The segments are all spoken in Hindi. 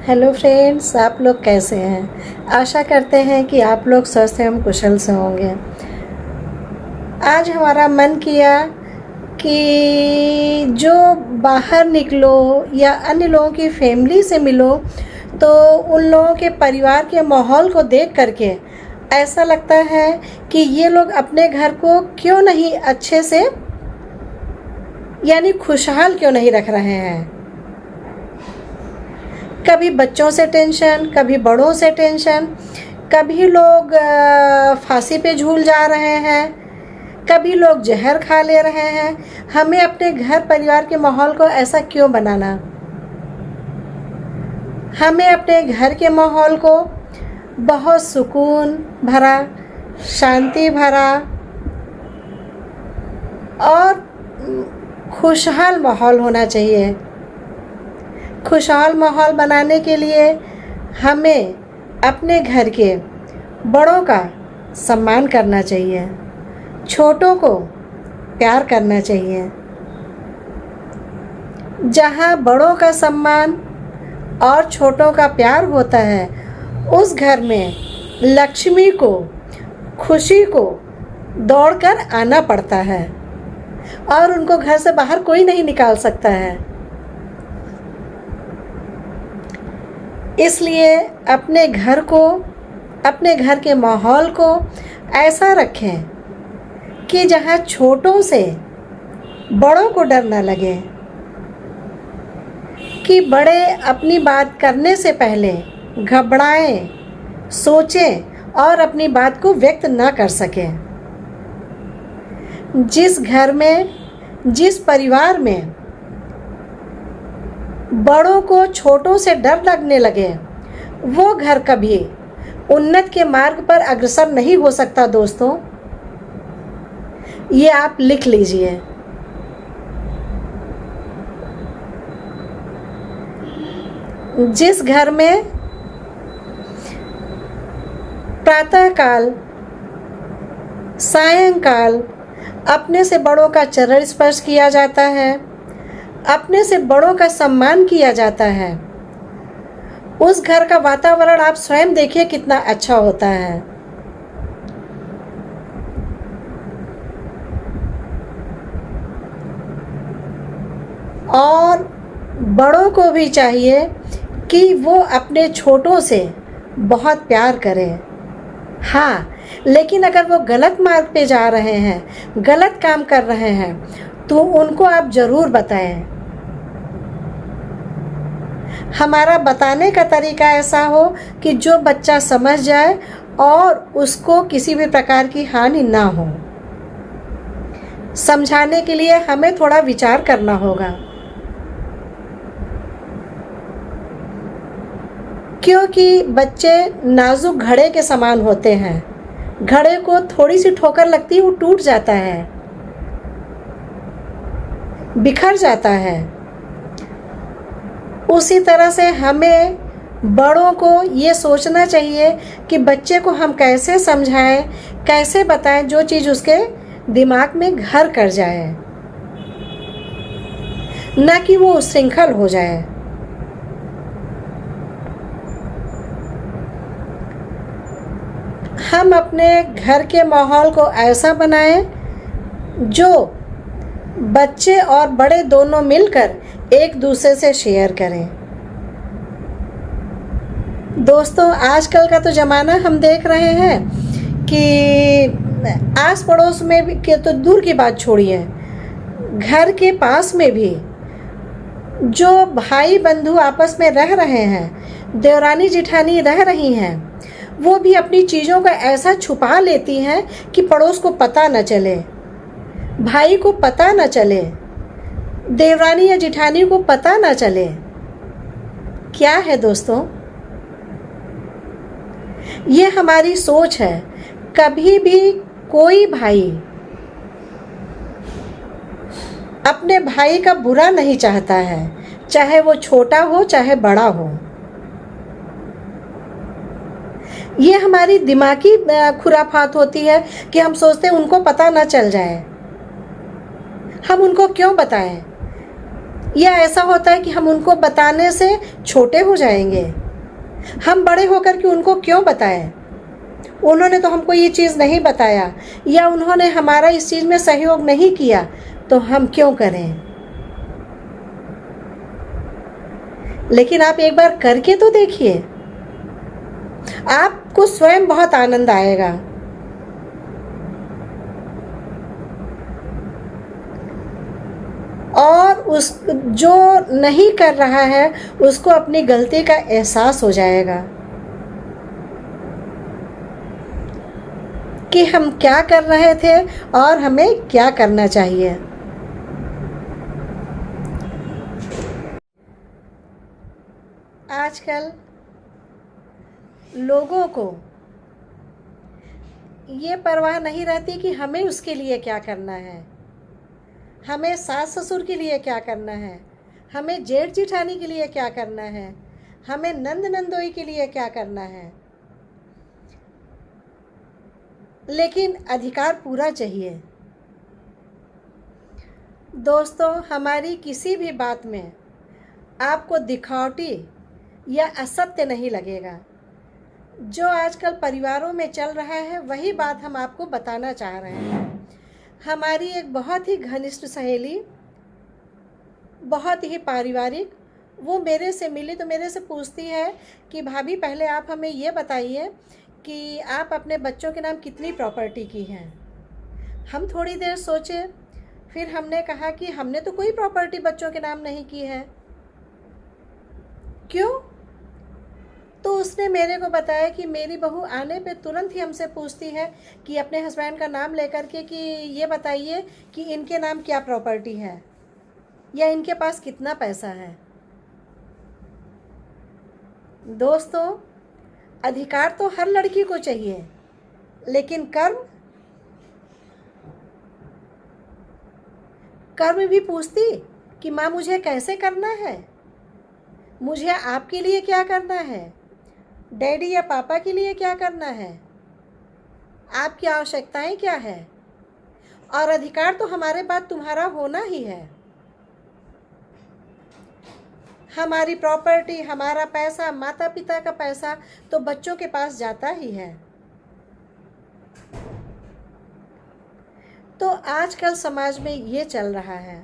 हेलो फ्रेंड्स, आप लोग कैसे हैं। आशा करते हैं कि आप लोग स्वस्थ एवं कुशल से होंगे। आज हमारा मन किया कि जो बाहर निकलो या अन्य लोगों की फैमिली से मिलो तो उन लोगों के परिवार के माहौल को देख करके ऐसा लगता है कि ये लोग अपने घर को क्यों नहीं अच्छे से यानी खुशहाल क्यों नहीं रख रहे हैं। कभी बच्चों से टेंशन, कभी बड़ों से टेंशन, कभी लोग फांसी पे झूल जा रहे हैं, कभी लोग जहर खा ले रहे हैं। हमें अपने घर परिवार के माहौल को ऐसा क्यों बनाना। हमें अपने घर के माहौल को बहुत सुकून भरा, शांति भरा और खुशहाल माहौल होना चाहिए। खुशहाल माहौल बनाने के लिए हमें अपने घर के बड़ों का सम्मान करना चाहिए, छोटों को प्यार करना चाहिए। जहाँ बड़ों का सम्मान और छोटों का प्यार होता है, उस घर में लक्ष्मी को, खुशी को दौड़कर आना पड़ता है और उनको घर से बाहर कोई नहीं निकाल सकता है। इसलिए अपने घर को, अपने घर के माहौल को ऐसा रखें कि जहाँ छोटों से बड़ों को डर न लगे, कि बड़े अपनी बात करने से पहले घबराएं, सोचें और अपनी बात को व्यक्त न कर सकें। जिस घर में, जिस परिवार में बड़ों को छोटों से डर लगने लगे, वो घर कभी उन्नत के मार्ग पर अग्रसर नहीं हो सकता। दोस्तों, ये आप लिख लीजिए। जिस घर में प्रातःकाल, सायंकाल अपने से बड़ों का चरण स्पर्श किया जाता है, अपने से बड़ों का सम्मान किया जाता है, उस घर का वातावरण आप स्वयं देखिए कितना अच्छा होता है। और बड़ों को भी चाहिए कि वो अपने छोटों से बहुत प्यार करें। हाँ, लेकिन अगर वो गलत मार्ग पे जा रहे हैं, गलत काम कर रहे हैं, तो उनको आप ज़रूर बताएं। हमारा बताने का तरीका ऐसा हो कि जो बच्चा समझ जाए और उसको किसी भी प्रकार की हानि ना हो। समझाने के लिए हमें थोड़ा विचार करना होगा, क्योंकि बच्चे नाजुक घड़े के समान होते हैं। घड़े को थोड़ी सी ठोकर लगती है, वो टूट जाता है, बिखर जाता है। उसी तरह से हमें बड़ों को ये सोचना चाहिए कि बच्चे को हम कैसे समझाएं, कैसे बताएं जो चीज़ उसके दिमाग में घर कर जाए, ना कि वो उच्छृंखल हो जाए। हम अपने घर के माहौल को ऐसा बनाएं जो बच्चे और बड़े दोनों मिलकर एक दूसरे से शेयर करें। दोस्तों, आजकल का तो ज़माना हम देख रहे हैं कि आस पड़ोस में भी के तो दूर की बात छोड़िए, घर के पास में भी जो भाई बंधु आपस में रह रहे हैं, देवरानी जिठानी रह रही हैं, वो भी अपनी चीज़ों को ऐसा छुपा लेती हैं कि पड़ोस को पता न चले, भाई को पता न चले, देवरानी या जिठानी को पता न चले। क्या है दोस्तों, ये हमारी सोच है। कभी भी कोई भाई अपने भाई का बुरा नहीं चाहता है, चाहे वो छोटा हो चाहे बड़ा हो। ये हमारी दिमागी खुराफात होती है कि हम सोचते हैं उनको पता ना चल जाए। हम उनको क्यों बताएं? या ऐसा होता है कि हम उनको बताने से छोटे हो जाएंगे। हम बड़े होकर के उनको क्यों बताएं? उन्होंने तो हमको ये चीज़ नहीं बताया, या उन्होंने हमारा इस चीज़ में सहयोग नहीं किया, तो हम क्यों करें? लेकिन आप एक बार करके तो देखिए, आपको स्वयं बहुत आनंद आएगा। और उस जो नहीं कर रहा है उसको अपनी गलती का एहसास हो जाएगा कि हम क्या कर रहे थे और हमें क्या करना चाहिए। आजकल लोगों को ये परवाह नहीं रहती कि हमें उसके लिए क्या करना है, हमें सास ससुर के लिए क्या करना है, हमें जेठ जिठानी के लिए क्या करना है, हमें नंद नंदोई के लिए क्या करना है। लेकिन अधिकार पूरा चाहिए। दोस्तों, हमारी किसी भी बात में आपको दिखावटी या असत्य नहीं लगेगा। जो आजकल परिवारों में चल रहा है वही बात हम आपको बताना चाह रहे हैं। हमारी एक बहुत ही घनिष्ठ सहेली, बहुत ही पारिवारिक, वो मेरे से मिली तो मेरे से पूछती है कि भाभी पहले आप हमें ये बताइए कि आप अपने बच्चों के नाम कितनी प्रॉपर्टी की हैं। हम थोड़ी देर सोचे, फिर हमने कहा कि हमने तो कोई प्रॉपर्टी बच्चों के नाम नहीं की है। क्यों? तो उसने मेरे को बताया कि मेरी बहू आने पे तुरंत ही हमसे पूछती है कि अपने हस्बैंड का नाम लेकर के कि ये बताइए कि इनके नाम क्या प्रॉपर्टी है या इनके पास कितना पैसा है। दोस्तों, अधिकार तो हर लड़की को चाहिए, लेकिन कर्म भी पूछती कि माँ मुझे कैसे करना है, मुझे आपके लिए क्या करना है, डैडी या पापा के लिए क्या करना है, आपकी आवश्यकताएं क्या है। और अधिकार तो हमारे पास तुम्हारा होना ही है। हमारी प्रॉपर्टी, हमारा पैसा, माता पिता का पैसा तो बच्चों के पास जाता ही है। तो आजकल समाज में ये चल रहा है।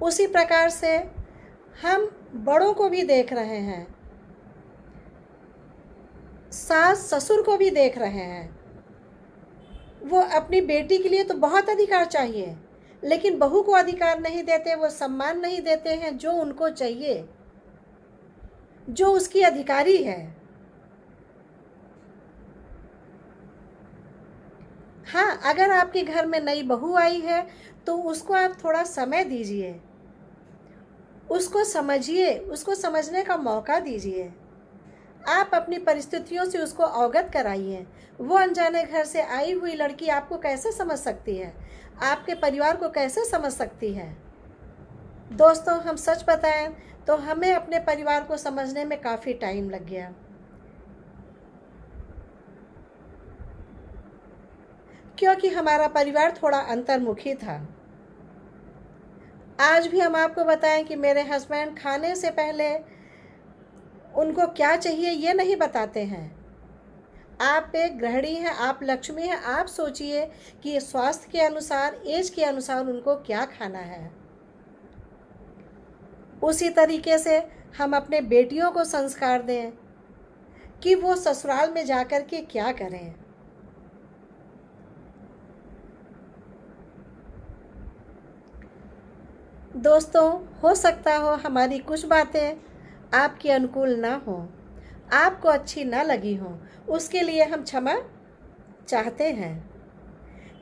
उसी प्रकार से हम बड़ों को भी देख रहे हैं, सास ससुर को भी देख रहे हैं। वो अपनी बेटी के लिए तो बहुत अधिकार चाहिए, लेकिन बहू को अधिकार नहीं देते, वो सम्मान नहीं देते हैं जो उनको चाहिए, जो उसकी अधिकारी है। हाँ, अगर आपके घर में नई बहू आई है तो उसको आप थोड़ा समय दीजिए, उसको समझिए, उसको समझने का मौका दीजिए। आप अपनी परिस्थितियों से उसको अवगत कराइए। वो अनजाने घर से आई हुई लड़की आपको कैसे समझ सकती है, आपके परिवार को कैसे समझ सकती है। दोस्तों, हम सच बताएं तो हमें अपने परिवार को समझने में काफ़ी टाइम लग गया, क्योंकि हमारा परिवार थोड़ा अंतर्मुखी था। आज भी हम आपको बताएं कि मेरे हस्बैंड खाने से पहले उनको क्या चाहिए ये नहीं बताते हैं। आप एक गृहिणी हैं, आप लक्ष्मी हैं, आप सोचिए कि स्वास्थ्य के अनुसार, एज के अनुसार उनको क्या खाना है। उसी तरीके से हम अपने बेटियों को संस्कार दें कि वो ससुराल में जाकर के क्या करें। दोस्तों, हो सकता हो हमारी कुछ बातें आपके अनुकूल ना हो, आपको अच्छी ना लगी हो, उसके लिए हम क्षमा चाहते हैं।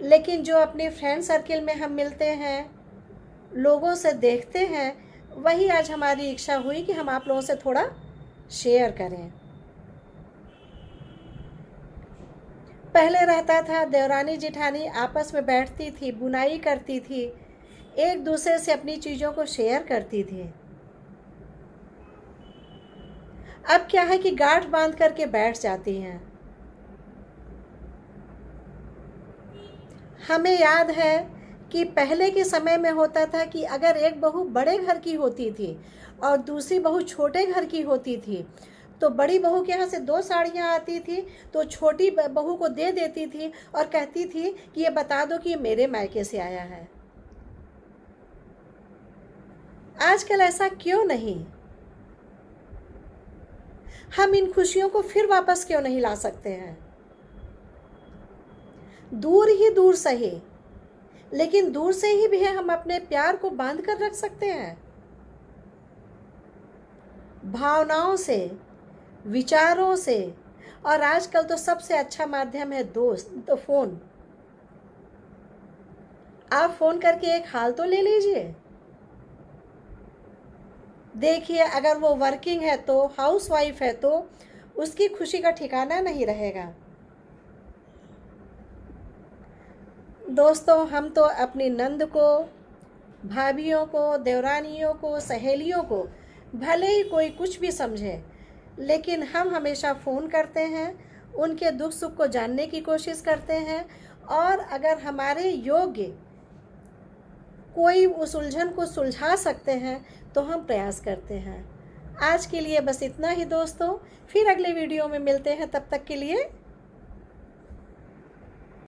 लेकिन जो अपने फ्रेंड सर्किल में हम मिलते हैं, लोगों से देखते हैं, वही आज हमारी इच्छा हुई कि हम आप लोगों से थोड़ा शेयर करें। पहले रहता था देवरानी जिठानी आपस में बैठती थी, बुनाई करती थी, एक दूसरे से अपनी चीज़ों को शेयर करती थी। अब क्या है कि गांठ बांध करके बैठ जाती हैं। हमें याद है कि पहले के समय में होता था कि अगर एक बहू बड़े घर की होती थी और दूसरी बहू छोटे घर की होती थी, तो बड़ी बहू के यहाँ से 2 साड़ियाँ आती थी तो छोटी बहू को दे देती थी और कहती थी कि ये बता दो कि ये मेरे मायके से आया है। आजकल ऐसा क्यों नहीं? हम इन खुशियों को फिर वापस क्यों नहीं ला सकते हैं? दूर ही दूर सही, लेकिन दूर से ही भी हम अपने प्यार को बांध कर रख सकते हैं। भावनाओं से, विचारों से, और आजकल तो सबसे अच्छा माध्यम है तो फोन। आप फोन करके एक हाल तो ले लीजिए। देखिए, अगर वो वर्किंग है तो, हाउसवाइफ है तो उसकी खुशी का ठिकाना नहीं रहेगा। दोस्तों, हम तो अपनी नंद को, भाभियों को, देवरानियों को, सहेलियों को भले ही कोई कुछ भी समझे, लेकिन हम हमेशा फ़ोन करते हैं, उनके दुख सुख को जानने की कोशिश करते हैं, और अगर हमारे योग्य कोई उस उलझन को सुलझा सकते हैं तो हम प्रयास करते हैं। आज के लिए बस इतना ही दोस्तों, फिर अगले वीडियो में मिलते हैं। तब तक के लिए